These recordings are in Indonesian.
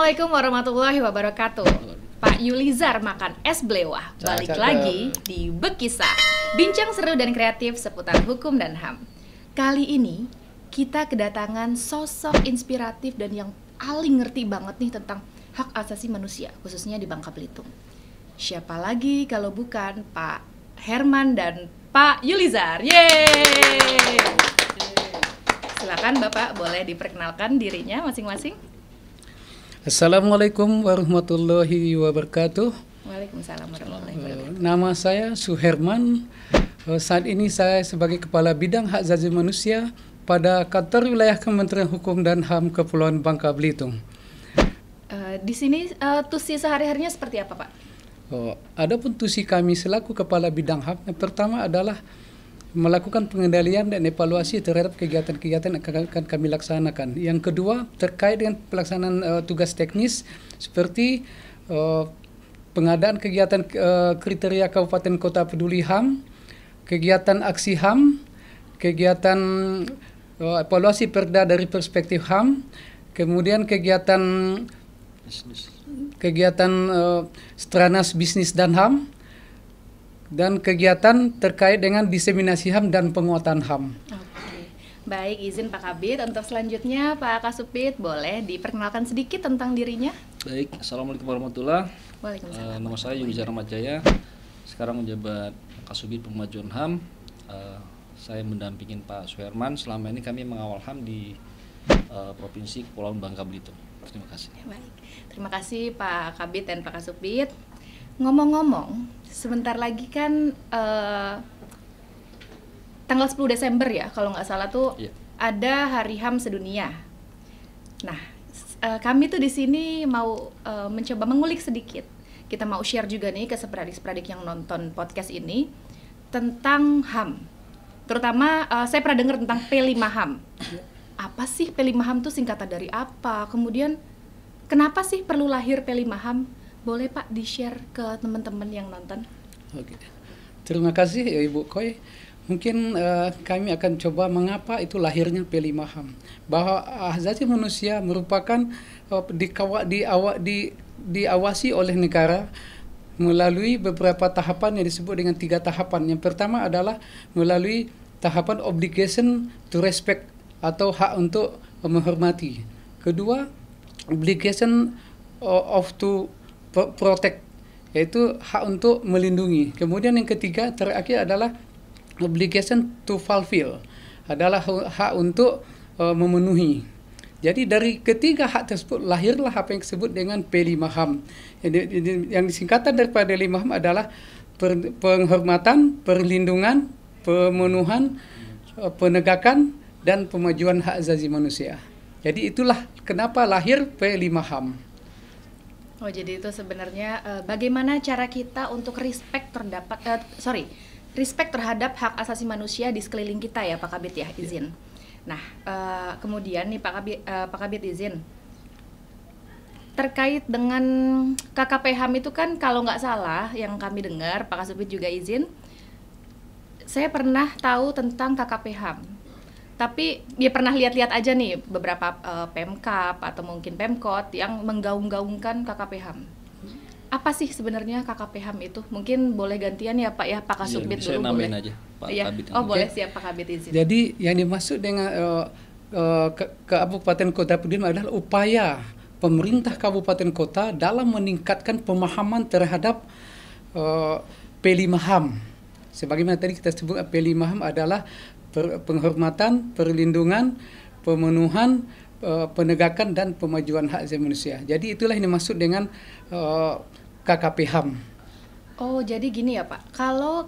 Assalamualaikum warahmatullahi wabarakatuh. Pak Yulizar makan es blewah. Balik lagi di Bekisah, bincang seru dan kreatif seputar hukum dan HAM. Kali ini kita kedatangan sosok inspiratif dan yang paling ngerti banget nih tentang hak asasi manusia, khususnya di Bangka Belitung. Siapa lagi kalau bukan Pak Herman dan Pak Yulizar. Yeay! Silakan Bapak, boleh diperkenalkan dirinya masing-masing. Assalamualaikum warahmatullahi wabarakatuh. Waalaikumsalam warahmatullahi wabarakatuh. Nama saya Suherman. Saat ini saya sebagai Kepala Bidang Hak Asasi Manusia pada Kantor Wilayah Kementerian Hukum dan HAM Kepulauan Bangka Belitung. Di sini tusi sehari-harinya seperti apa, Pak? Adapun tusi kami selaku Kepala Bidang HAM, yang pertama adalah melakukan pengendalian dan evaluasi terhadap kegiatan-kegiatan yang akan kami laksanakan. Yang kedua, terkait dengan pelaksanaan tugas teknis seperti pengadaan kegiatan kriteria Kabupaten Kota Peduli HAM, kegiatan aksi HAM, kegiatan evaluasi perda dari perspektif HAM, kemudian kegiatan Stranas Bisnis dan HAM, dan kegiatan terkait dengan diseminasi HAM dan penguatan HAM. Oke. Baik, izin Pak Kabid. Untuk selanjutnya Pak Kasubit, boleh diperkenalkan sedikit tentang dirinya? Baik, Assalamualaikum warahmatullahi wabarakatuh. Waalaikumsalam. Nama saya Yulizar Jaya. Sekarang menjabat Kasubit Pemajuan HAM. Saya mendampingin Pak Suherman. Selama ini kami mengawal HAM di Provinsi Kepulauan Bangka Belitung. Terima kasih. Baik. Terima kasih Pak Kabid dan Pak Kasubit. Ngomong-ngomong, sebentar lagi kan tanggal 10 Desember ya, kalau nggak salah tuh ada Hari HAM sedunia. Nah, kami tuh di sini mau mencoba mengulik sedikit. Kita mau share juga nih ke seperadik-seperadik yang nonton podcast ini tentang HAM. Terutama saya pernah dengar tentang P5HAM. Apa sih P5HAM tuh, singkatan dari apa? Kemudian kenapa sih perlu lahir P5HAM? Boleh Pak di-share ke teman-teman yang nonton? Oke. Terima kasih Ibu Koi. Mungkin kami akan coba mengapa itu lahirnya P5HAM. Bahwa hak asasi manusia merupakan diawasi oleh negara melalui beberapa tahapan yang disebut dengan 3 tahapan. Yang pertama adalah melalui tahapan obligation to respect atau hak untuk menghormati. Kedua, obligation of to protect, yaitu hak untuk melindungi. Kemudian yang ketiga terakhir adalah obligation to fulfill, adalah hak untuk memenuhi. Jadi dari ketiga hak tersebut lahirlah apa yang disebut dengan P5HAM. Yang disingkatan daripada P5HAM adalah penghormatan, perlindungan, pemenuhan, penegakan, dan pemajuan hak asasi manusia. Jadi itulah kenapa lahir P5HAM. Oh, jadi itu sebenarnya bagaimana cara kita untuk respect terhadap hak asasi manusia di sekeliling kita ya Pak Kabid ya, izin. Nah, kemudian nih Pak Kabid izin. Terkait dengan KKP HAM itu kan kalau nggak salah yang kami dengar, Pak Kasubit juga izin, saya pernah tahu tentang KKP HAM. Tapi dia pernah lihat-lihat aja nih beberapa Pemkab atau mungkin Pemkot yang menggaung-gaungkan KKP HAM. Apa sih sebenarnya KKP HAM itu? Mungkin boleh gantian ya Pak ya, Pak Kasubit dulu boleh. Aja, Pak Kabit. Oh boleh, siap Pak Kabit izin. Jadi yang dimaksud dengan Kabupaten Kota Peduli adalah upaya pemerintah Kabupaten Kota dalam meningkatkan pemahaman terhadap P5HAM. Sebagaimana tadi kita sebut P5HAM adalah penghormatan, perlindungan, pemenuhan, penegakan, dan pemajuan hak asasi manusia. Jadi itulah yang dimaksud dengan KKP HAM. Oh, jadi gini ya Pak, kalau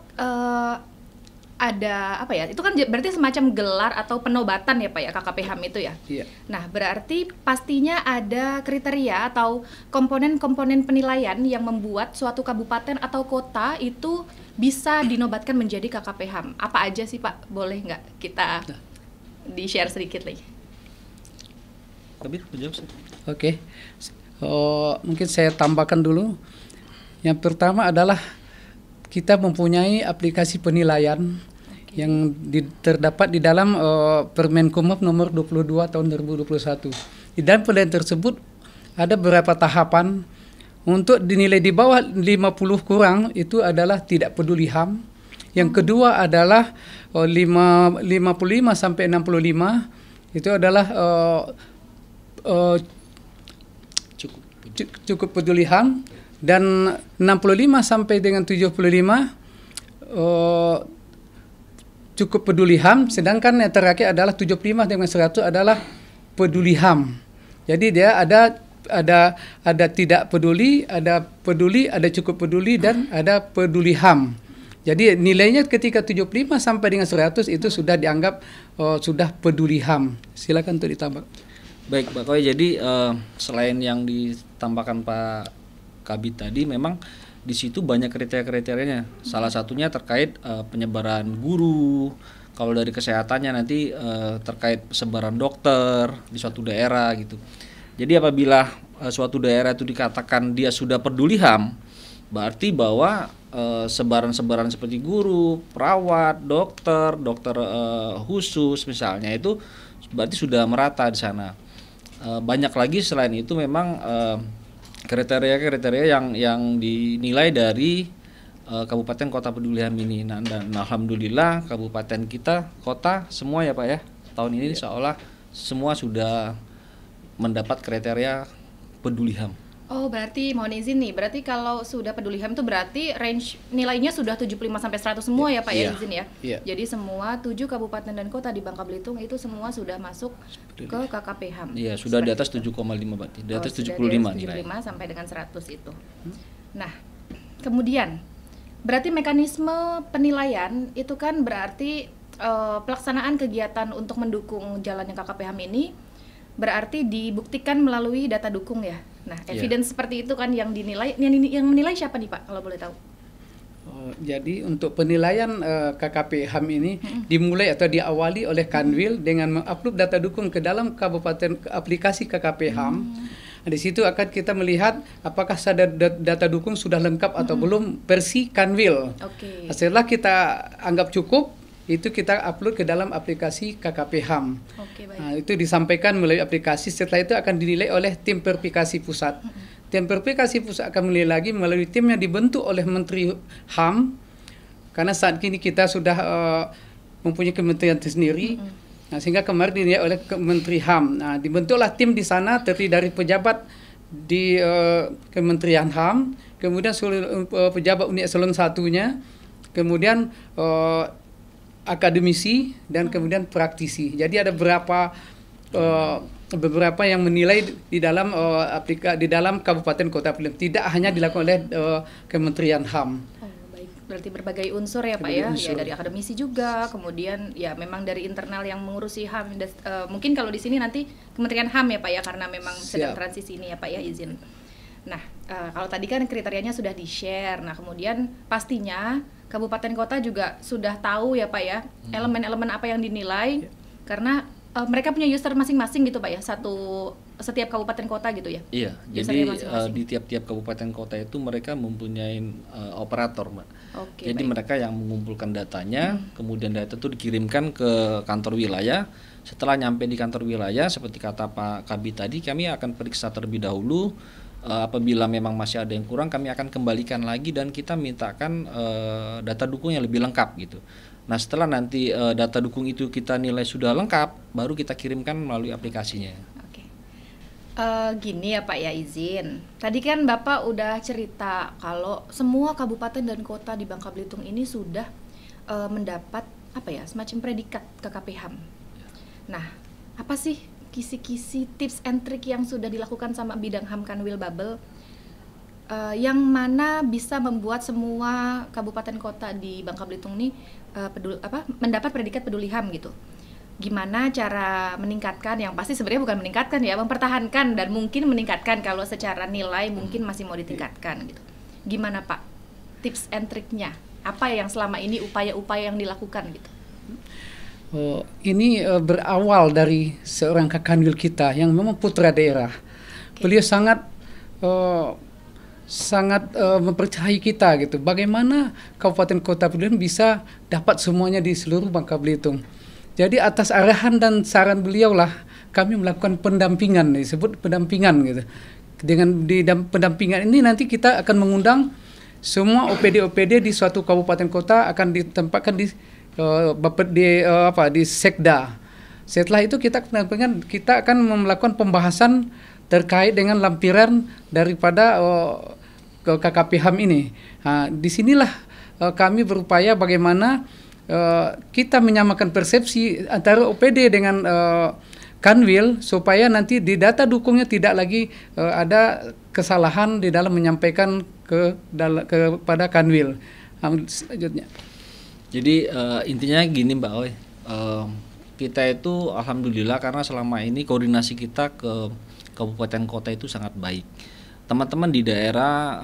ada apa ya, itu kan berarti semacam gelar atau penobatan ya Pak ya, KKP HAM itu ya? Iya. Nah, berarti pastinya ada kriteria atau komponen-komponen penilaian yang membuat suatu kabupaten atau kota itu bisa dinobatkan menjadi KKP HAM. Apa aja sih Pak? Boleh nggak kita di-share sedikit lagi? Kabit, menjawab sih. Oke. Mungkin saya tambahkan dulu. Yang pertama adalah kita mempunyai aplikasi penilaian yang terdapat di dalam Permen Kumham nomor 22 tahun 2021. Di dalam penilaian tersebut ada beberapa tahapan. Untuk dinilai di bawah 50 kurang itu adalah tidak peduli HAM. Yang kedua adalah 55 sampai 65 itu adalah cukup peduli HAM, dan 65 sampai dengan 75 cukup peduli HAM, sedangkan yang terakhir adalah 75 dengan 100 adalah peduli HAM. Jadi dia ada tidak peduli, ada peduli, ada cukup peduli, dan ada peduli HAM. Jadi nilainya ketika 75 sampai dengan 100 itu sudah dianggap sudah peduli HAM. Silakan untuk ditambah. Baik Pak Koi, jadi selain yang ditambahkan Pak Kabit tadi, memang di situ banyak kriteria-kriterianya. Salah satunya terkait penyebaran guru. Kalau dari kesehatannya nanti terkait sebaran dokter di suatu daerah gitu. Jadi apabila suatu daerah itu dikatakan dia sudah peduli HAM, berarti bahwa sebaran-sebaran seperti guru, perawat, dokter khusus misalnya itu berarti sudah merata di sana. Banyak lagi selain itu memang kriteria-kriteria yang dinilai dari kabupaten kota peduli HAM ini. Nah, dan alhamdulillah kabupaten kita, kota semua ya Pak ya, tahun ini seolah semua sudah mendapat kriteria peduli HAM. Oh, berarti mohon izin nih. Berarti kalau sudah peduli HAM itu berarti range nilainya sudah 75 sampai 100 semua ya Pak ya, izin ya. Jadi semua 7 kabupaten dan kota di Bangka Belitung itu semua sudah masuk ke KKP HAM. Iya, sudah di atas 7,5 berarti. Di atas 75 nilai. 75 sampai dengan 100 itu. Nah, kemudian berarti mekanisme penilaian itu kan berarti pelaksanaan kegiatan untuk mendukung jalannya KKP HAM ini berarti dibuktikan melalui data dukung ya. Nah, evidence seperti itu kan yang dinilai, yang menilai siapa nih Pak kalau boleh tahu? Jadi untuk penilaian KKP HAM ini dimulai atau diawali oleh Kanwil dengan mengupload data dukung ke dalam kabupaten aplikasi KKP HAM. Di situ akan kita melihat apakah data dukung sudah lengkap atau belum versi Kanwil. Setelah kita anggap cukup, itu kita upload ke dalam aplikasi KKP HAM. Nah, itu disampaikan melalui aplikasi. Setelah itu akan dinilai oleh tim verifikasi pusat. Tim verifikasi pusat akan menilai lagi melalui tim yang dibentuk oleh Menteri HAM. Karena saat ini kita sudah mempunyai kementerian tersendiri. Nah, sehingga kemarin dinilai oleh Menteri HAM. Nah, dibentuklah tim di sana terdiri dari pejabat di Kementerian HAM, kemudian pejabat unit eselon 1-nya, kemudian akademisi, dan kemudian praktisi. Jadi ada beberapa yang menilai di dalam di dalam kabupaten kota Belitung, tidak hanya dilakukan oleh Kementerian HAM. Baik, berarti berbagai unsur ya Pak ya, dari akademisi juga, kemudian ya memang dari internal yang mengurusi HAM. Mungkin kalau di sini nanti Kementerian HAM ya Pak ya, karena memang sedang transisi ini ya Pak ya, izin. Nah, kalau tadi kan kriterianya sudah di-share. Nah, kemudian pastinya kabupaten kota juga sudah tahu ya Pak ya, elemen-elemen apa yang dinilai, karena mereka punya user masing-masing gitu Pak ya, setiap kabupaten kota gitu ya. Iya, jadi di tiap-tiap kabupaten kota itu mereka mempunyai operator Mbak. Jadi mereka yang mengumpulkan datanya, kemudian data itu dikirimkan ke kantor wilayah. Setelah nyampe di kantor wilayah, seperti kata Pak Kabit tadi, kami akan periksa terlebih dahulu. Apabila memang masih ada yang kurang, kami akan kembalikan lagi dan kita mintakan data dukung yang lebih lengkap gitu. Nah, setelah nanti data dukung itu kita nilai sudah lengkap, baru kita kirimkan melalui aplikasinya. Gini ya Pak ya, izin. Tadi kan Bapak udah cerita kalau semua kabupaten dan kota di Bangka Belitung ini sudah mendapat semacam predikat KKP HAM. Nah, apa sih kisi-kisi tips and trick yang sudah dilakukan sama bidang HAM Kanwil Babel yang mana bisa membuat semua kabupaten kota di Bangka Belitung ini mendapat predikat peduli HAM gitu? Gimana cara meningkatkan, yang pasti sebenarnya bukan meningkatkan ya, mempertahankan dan mungkin meningkatkan, kalau secara nilai mungkin masih mau ditingkatkan gitu. Gimana Pak tips and triknya? Apa yang selama ini upaya-upaya yang dilakukan gitu? Ini berawal dari seorang Kakanwil kita yang memang putra daerah. Beliau sangat mempercayai kita gitu. Bagaimana kabupaten kota Belitung bisa dapat semuanya di seluruh Bangka Belitung. Jadi atas arahan dan saran beliau lah kami melakukan pendampingan, disebut pendampingan gitu. Dengan pendampingan ini nanti kita akan mengundang semua OPD di suatu kabupaten kota akan ditempatkan di sekda. Setelah itu kita akan melakukan pembahasan terkait dengan lampiran daripada KKP HAM ini. Nah, disinilah kami berupaya bagaimana kita menyamakan persepsi antara OPD dengan Kanwil supaya nanti di data dukungnya tidak lagi ada kesalahan di dalam menyampaikan kepada Kanwil. Selanjutnya. Jadi intinya gini Mbak Oy, kita itu alhamdulillah karena selama ini koordinasi kita ke kabupaten kota itu sangat baik. Teman-teman di daerah,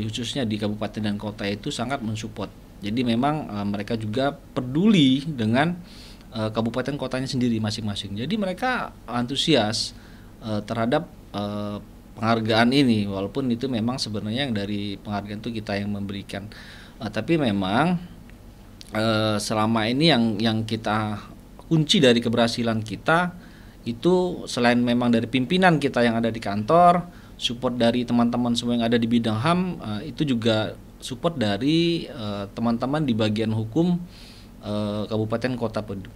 khususnya di kabupaten dan kota itu sangat mensupport. Jadi memang mereka juga peduli dengan kabupaten kotanya sendiri masing-masing. Jadi mereka antusias terhadap penghargaan ini, walaupun itu memang sebenarnya yang dari penghargaan itu kita yang memberikan. Tapi memang selama ini yang kita kunci dari keberhasilan kita itu selain memang dari pimpinan kita yang ada di kantor, support dari teman-teman semua yang ada di bidang HAM, itu juga support dari teman-teman di bagian hukum Kabupaten Kota Pedu.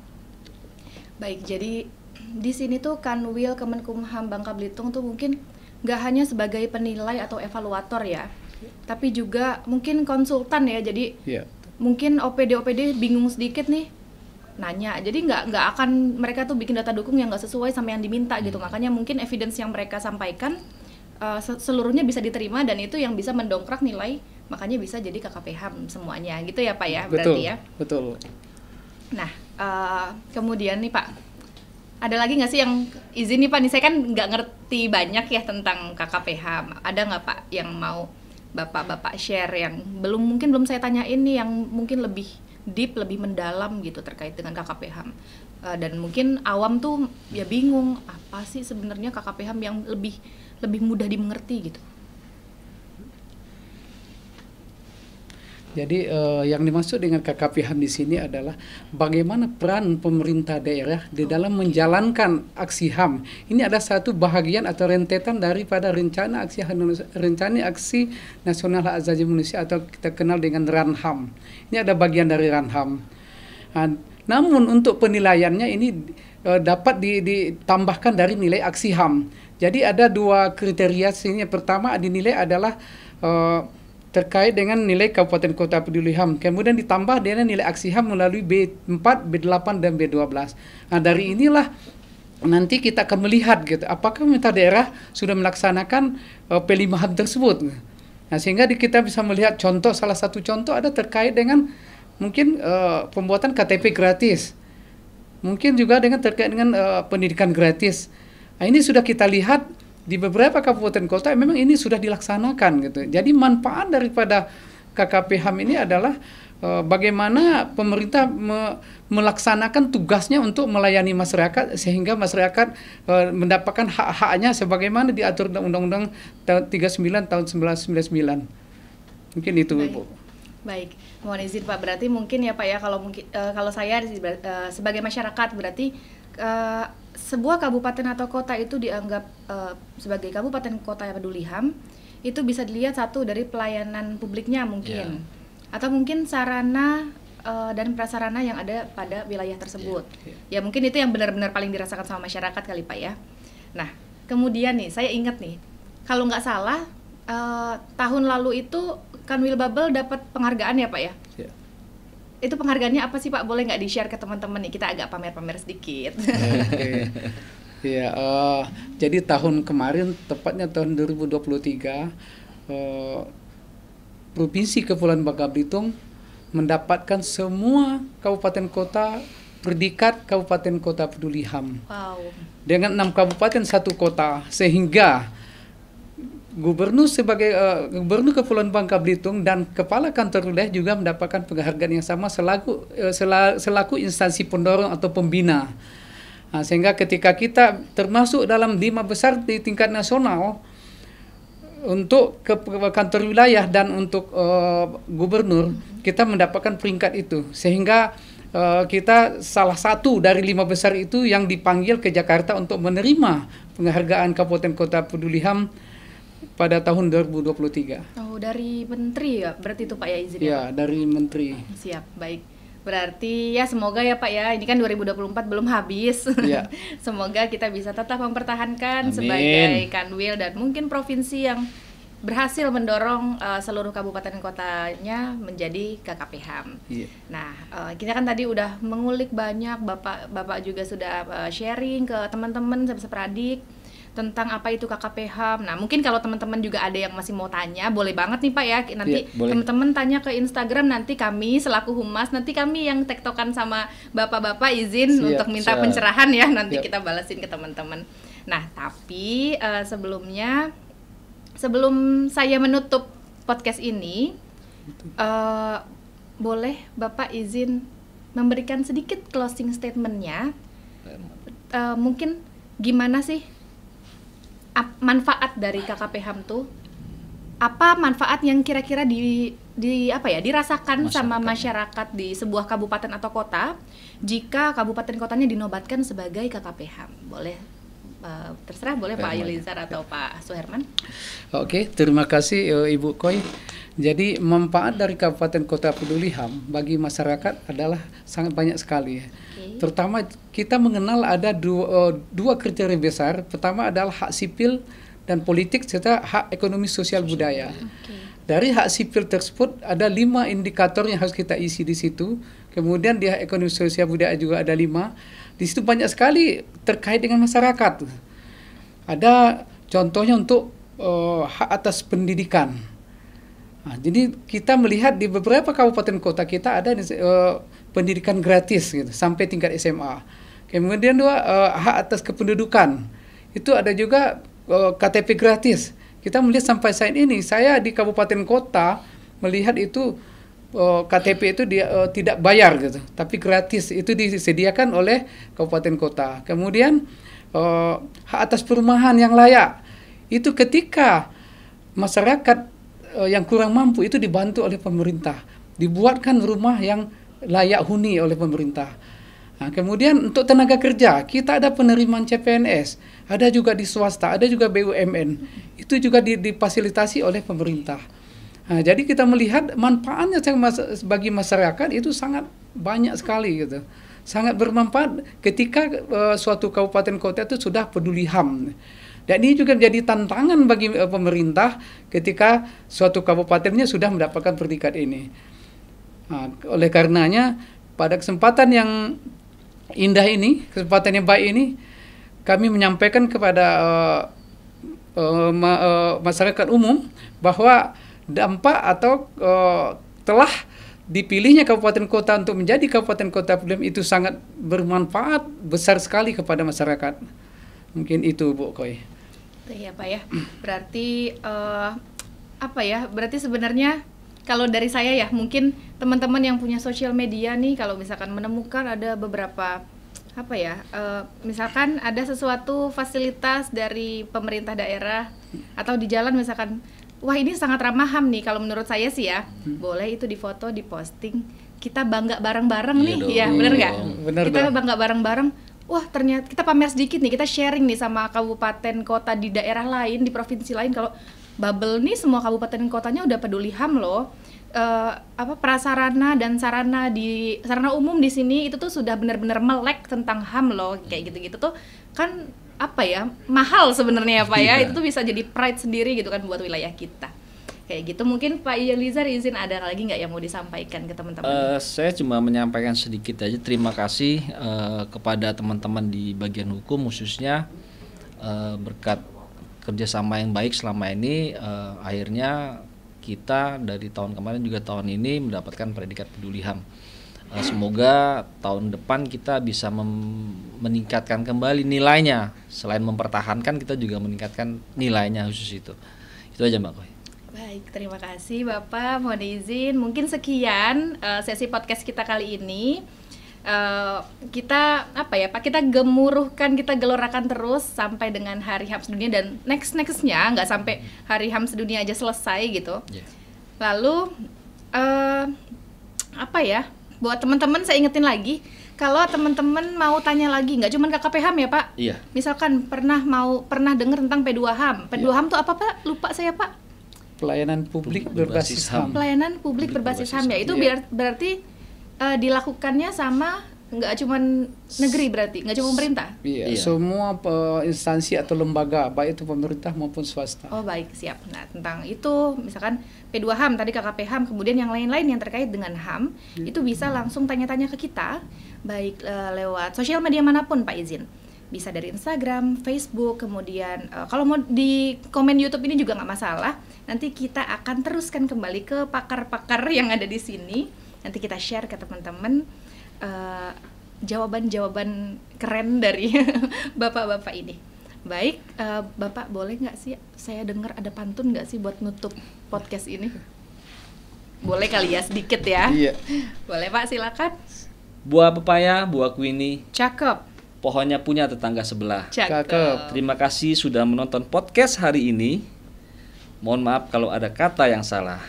Baik, jadi di sini tuh Kanwil Kemenkumham Bangka Belitung tuh mungkin nggak hanya sebagai penilai atau evaluator ya, tapi juga mungkin konsultan ya. Jadi mungkin OPD bingung sedikit nih, nanya. Jadi nggak akan mereka tuh bikin data dukung yang nggak sesuai sama yang diminta gitu. Makanya mungkin evidence yang mereka sampaikan seluruhnya bisa diterima dan itu yang bisa mendongkrak nilai, makanya bisa jadi KKP HAM semuanya gitu ya Pak ya, berarti ya. Betul. Nah, kemudian nih Pak, ada lagi nggak sih yang izin nih Pak? Nih saya kan nggak ngerti banyak ya tentang KKP HAM. Ada nggak Pak yang mau Bapak share yang mungkin belum saya tanyain nih, yang mungkin lebih deep, lebih mendalam gitu terkait dengan KKP HAM? Dan mungkin awam tuh ya bingung, apa sih sebenarnya KKP HAM yang lebih mudah dimengerti gitu. Jadi yang dimaksud dengan KKP HAM di sini adalah bagaimana peran pemerintah daerah di dalam menjalankan aksi HAM. Ini ada satu bahagian atau rentetan daripada rencana aksi nasional hak asasi manusia atau kita kenal dengan RAN-HAM. Ini ada bagian dari RAN-HAM. Namun untuk penilaiannya ini dapat ditambahkan dari nilai aksi HAM. Jadi ada dua kriteria sini. Yang pertama dinilai adalah terkait dengan nilai Kabupaten Kota Peduli HAM. Kemudian ditambah dengan nilai aksi HAM melalui B4, B8, dan B12. Nah, dari inilah nanti kita akan melihat gitu, apakah pemerintah daerah sudah melaksanakan P5 HAM tersebut. Nah, sehingga kita bisa melihat contoh, salah satu contoh ada terkait dengan mungkin pembuatan KTP gratis. Mungkin juga terkait dengan pendidikan gratis. Nah, ini sudah kita lihat di beberapa kabupaten kota memang ini sudah dilaksanakan gitu. Jadi manfaat daripada KKP HAM ini adalah bagaimana pemerintah melaksanakan tugasnya untuk melayani masyarakat sehingga masyarakat mendapatkan hak-haknya sebagaimana diatur Undang-Undang 39 tahun 1999. Mungkin itu. Baik, mohon izin Pak, berarti mungkin ya Pak ya, kalau saya sebagai masyarakat berarti sebuah kabupaten atau kota itu dianggap sebagai kabupaten kota yang peduli HAM, itu bisa dilihat satu dari pelayanan publiknya mungkin, atau mungkin sarana dan prasarana yang ada pada wilayah tersebut. Ya mungkin itu yang benar-benar paling dirasakan sama masyarakat kali Pak ya. Nah, kemudian nih saya ingat nih, kalau nggak salah tahun lalu itu Kanwil Babel dapat penghargaan ya Pak ya? Itu penghargaannya apa sih Pak? Boleh nggak di-share ke teman-teman nih? Kita agak pamer-pamer sedikit. Ya, jadi tahun kemarin, tepatnya tahun 2023, Provinsi Kepulauan Bangka Belitung mendapatkan semua kabupaten kota predikat Kabupaten Kota Peduli HAM. Wow. Dengan 6 kabupaten 1 kota, sehingga Gubernur sebagai Gubernur Kepulauan Bangka Belitung dan Kepala Kantor Wilayah juga mendapatkan penghargaan yang sama selaku instansi pendorong atau pembina. Nah, sehingga ketika kita termasuk dalam 5 besar di tingkat nasional untuk ke kantor wilayah dan untuk gubernur, kita mendapatkan peringkat itu. Sehingga kita salah satu dari 5 besar itu yang dipanggil ke Jakarta untuk menerima penghargaan Kabupaten Kota Peduli HAM pada tahun 2023. Oh, dari menteri ya berarti itu Pak ya izinnya? Ya, dari menteri. Siap, baik. Berarti ya semoga ya Pak ya, ini kan 2024 belum habis. Ya. Semoga kita bisa tetap mempertahankan Amin. sebagai Kanwil dan mungkin provinsi yang berhasil mendorong seluruh kabupaten kotanya menjadi KKP HAM. Iya. Nah, kita kan tadi udah mengulik banyak, Bapak juga sudah sharing ke teman-teman seperadik tentang apa itu KKP HAM. Nah, mungkin kalau teman-teman juga ada yang masih mau tanya, boleh banget nih Pak ya. Nanti teman-teman tanya ke Instagram, nanti kami selaku humas, nanti kami yang tektokan sama bapak-bapak izin untuk minta pencerahan ya. Nanti kita balasin ke teman-teman. Nah, tapi sebelum saya menutup podcast ini, boleh Bapak izin memberikan sedikit closing statement-nya. Mungkin gimana sih manfaat dari KKP HAM tuh? Apa manfaat yang kira-kira dirasakan sama masyarakat di sebuah kabupaten atau kota jika kabupaten kotanya dinobatkan sebagai KKP HAM? Boleh terserah, boleh Pak Yulizar atau Pak Suherman. Oke, terima kasih Ibu Koi. Jadi manfaat dari Kabupaten Kota Peduli HAM bagi masyarakat adalah sangat banyak sekali. Pertama, kita mengenal ada dua kriteria besar. Pertama adalah hak sipil dan politik serta hak ekonomi sosial budaya. Dari hak sipil tersebut ada 5 indikator yang harus kita isi di situ. Kemudian di hak ekonomi sosial budaya juga ada 5. Di situ banyak sekali terkait dengan masyarakat. Ada contohnya untuk hak atas pendidikan. Nah, jadi kita melihat di beberapa kabupaten kota kita ada pendidikan gratis gitu, sampai tingkat SMA. Kemudian hak atas kependudukan. Itu ada juga KTP gratis. Kita melihat sampai saat ini, saya di kabupaten kota melihat itu KTP itu tidak bayar gitu, tapi gratis, itu disediakan oleh kabupaten kota. Kemudian hak atas perumahan yang layak, itu ketika masyarakat yang kurang mampu itu dibantu oleh pemerintah, dibuatkan rumah yang layak huni oleh pemerintah. Nah, kemudian untuk tenaga kerja, kita ada penerimaan CPNS, ada juga di swasta, ada juga BUMN, itu juga difasilitasi oleh pemerintah. Nah, jadi kita melihat manfaatnya bagi masyarakat itu sangat banyak sekali gitu. Sangat bermanfaat ketika suatu kabupaten kota itu sudah peduli HAM. Dan ini juga menjadi tantangan bagi pemerintah ketika suatu kabupatennya sudah mendapatkan predikat ini. Nah, oleh karenanya pada kesempatan yang indah ini, kesempatan yang baik ini, kami menyampaikan kepada masyarakat umum bahwa dampak atau telah dipilihnya kabupaten kota untuk menjadi kabupaten kota peduli itu sangat bermanfaat besar sekali kepada masyarakat. Mungkin itu Bu Koi. Ya Pak ya. Berarti berarti sebenarnya kalau dari saya ya, mungkin teman-teman yang punya sosial media nih, kalau misalkan menemukan ada beberapa misalkan ada sesuatu fasilitas dari pemerintah daerah atau di jalan misalkan, wah ini sangat ramah HAM nih, kalau menurut saya sih ya, boleh itu difoto, diposting, kita bangga bareng-bareng nih, ya bener nggak? Kita bangga bareng-bareng. Wah ternyata kita pamer sedikit nih, kita sharing nih sama kabupaten kota di daerah lain, di provinsi lain, kalau Babel nih semua kabupaten kotanya udah peduli HAM loh. Prasarana dan sarana umum di sini itu tuh sudah benar-benar melek tentang HAM loh, kayak gitu-gitu tuh kan mahal sebenarnya ya Pak ya. Itu tuh bisa jadi pride sendiri gitu kan buat wilayah kita. Kayak gitu. Mungkin Pak Yulizar izin ada lagi nggak yang mau disampaikan ke teman-teman? Saya cuma menyampaikan sedikit aja terima kasih kepada teman-teman di bagian hukum, khususnya berkat kerjasama yang baik selama ini, akhirnya kita dari tahun kemarin juga tahun ini mendapatkan predikat peduli HAM. Semoga tahun depan kita bisa meningkatkan kembali nilainya. Selain mempertahankan, kita juga meningkatkan nilainya khusus itu. Itu aja Mbak Koi. Baik, terima kasih Bapak. Mohon izin, mungkin sekian sesi podcast kita kali ini. Kita kita gemuruhkan, kita gelorakan terus sampai dengan Hari HAM Sedunia, dan nextnya nggak sampai Hari HAM Sedunia aja selesai gitu. Lalu buat teman-teman saya ingetin lagi, kalau teman-teman mau tanya lagi, nggak cuma KKP HAM ya Pak? Iya. Misalkan pernah dengar tentang P2 HAM. P2 HAM tuh apa Pak? Lupa saya Pak. Pelayanan publik berbasis HAM. Pelayanan publik berbasis HAM ya. Itu berarti dilakukannya sama nggak cuma negeri berarti, nggak cuma pemerintah? Iya, semua instansi atau lembaga, baik itu pemerintah maupun swasta. Oh baik, siap. Nah tentang itu, misalkan P2 HAM, tadi KKP HAM, kemudian yang lain-lain yang terkait dengan HAM, itu bisa langsung tanya-tanya ke kita, baik lewat sosial media manapun Pak Izin. Bisa dari Instagram, Facebook, kemudian kalau mau di komen YouTube ini juga nggak masalah. Nanti kita akan teruskan kembali ke pakar-pakar yang ada di sini. Nanti kita share ke teman-teman jawaban-jawaban keren dari bapak-bapak ini. Baik, Bapak boleh nggak sih saya dengar ada pantun nggak sih buat nutup podcast ini? Boleh kali ya, sedikit ya. Iya. Boleh Pak, silakan. Buah pepaya, buah kuini, Cakep. pohonnya punya tetangga sebelah. Cakep. Terima kasih sudah menonton podcast hari ini. Mohon maaf kalau ada kata yang salah.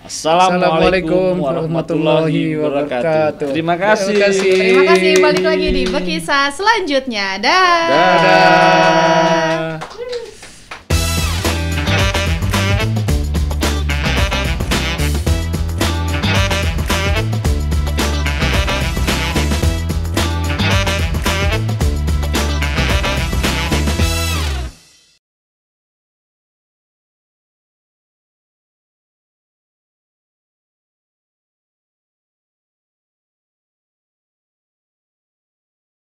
Assalamualaikum warahmatullahi wabarakatuh. Terima kasih. Terima kasih. Balik lagi di Bekisah selanjutnya. Dah. Dadah.